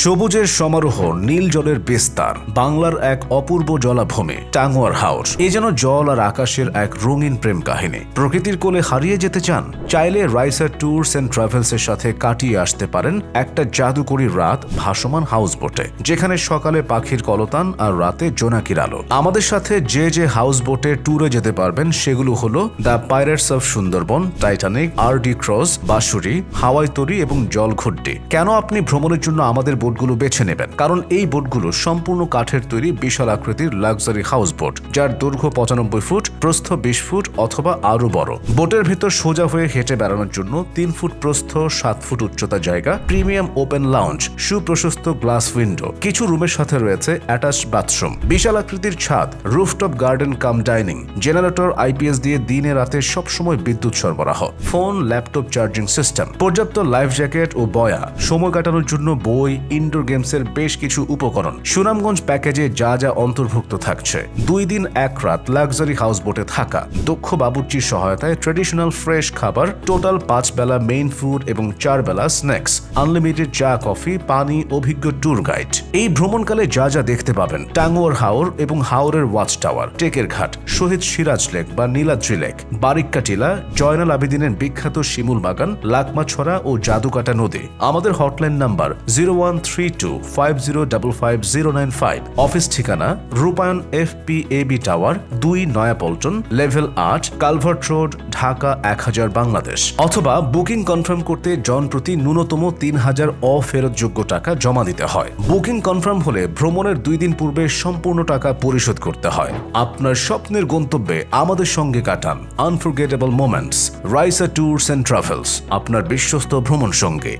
সবুজের সমারোহ, নীল জলের বিস্তার, বাংলার এক অপূর্ব জলাভূমি টাঙ্গুয়ার হাওর। এ যেন জল আর আকাশের এক রঙিন প্রেম কাহিনী। প্রকৃতির কোলে হারিয়ে যেতে চান? চাইলে রাইসা ট্যুরস অ্যান্ড ট্রাভেলসের সাথে কাটিয়ে আসতে পারেন একটা জাদুকরী রাত ভাসমান হাউস বোটে, যেখানে সকালে পাখির কলতান আর রাতে জোনাকির আলো। আমাদের সাথে যে হাউস বোটে ট্যুরে যেতে পারবেন সেগুলো হলো the pirates of Sundarban, Titanic, R D. Cross, বাঁশুরি, হাওয়াই তরী এবং জলঘুট্টি। কেন আপনি ভ্রমণের জন্য আমাদের বোটগুলো বেছে নেবেন? কারণ এই বোটগুলো সম্পূর্ণ কাঠের তৈরি বিশাল আকৃতির লাক্সারি হাউস বোট, যার দৈর্ঘ্য 95 ফুট, প্রস্থ 20 ফুট অথবা আরো বড়। বোটের ভিতর সোজা হয়ে হেঁটে বেড়ানোর জন্য 3 ফুট প্রস্থ, 7 ফুট উচ্চতা জায়গা, প্রিমিয়াম ওপেন লাউঞ্জ, সুপ্রশস্ত গ্লাস উইন্ডো, কিছু রুমের সাথে রয়েছে অ্যাটাচড বাথরুম, বিশাল আকৃতির ছাদ, rooftop garden cum dining, generator IPS দিয়ে দিনে রাতে সবসময় বিদ্যুৎ সরবরাহ, ফোন, ল্যাপটপ চার্জিং সিস্টেম, পর্যাপ্ত লাইফ জ্যাকেট ও বয়া, সময় কাটানোর জন্য বই, ইনডোর গেমসের বেশ কিছু উপকরণ। সুনামগঞ্জ প্যাকেজে যা যা অন্তর্ভুক্ত থাকছে: 2 দিন 1 রাত লাক্সারি হাউস বোটে থাকা, দক্ষ বাবুর্চির সহায়তায় ট্রেডিশনাল ফ্রেশ খাবার, টোটাল 5 বেলা মেইন ফুড এবং 4 বেলা স্ন্যাক্স, আনলিমিটেড চা, কফি, পানি, অভিজ্ঞ ট্যুর গাইড। এই ভ্রমণকালে যা যা দেখতে পাবেন: টাঙ্গুয়ার হাওর এবং হাওরের ওয়াচ টাওয়ার, টেকের ঘাট, শহীদ সিরাজ লেক বা নীলাদ্রি লেক, বারিক্কা টিলা, জয়নাল আবেদিনের বিখ্যাত শিমুল বাগান, লাকমাছড়া ও জাদুকাটা নদী। আমাদের হটলাইন নাম্বার 0132505505। অফিস ঠিকানা রূপায়ণ FPAB tower, 2 Naya Paltan, level 8, culvert road, Dhaka 1000 Bangladesh. অথবা বুকিং কনফার্ম করতে জন প্রতি ন্যূনতম 3000 অফেরতযোগ্য টাকা জমা দিতে হয়। বুকিং কনফার্ম হলে ভ্রমণের 2 দিন পূর্বে সম্পূর্ণ টাকা পরিশোধ করতে হয়। আপনার স্বপ্নের গন্তব্যে আমাদের সঙ্গে কাটান unforgettable moments. Raisa tours and travels, আপনার বিশ্বস্ত ভ্রমণ সঙ্গী।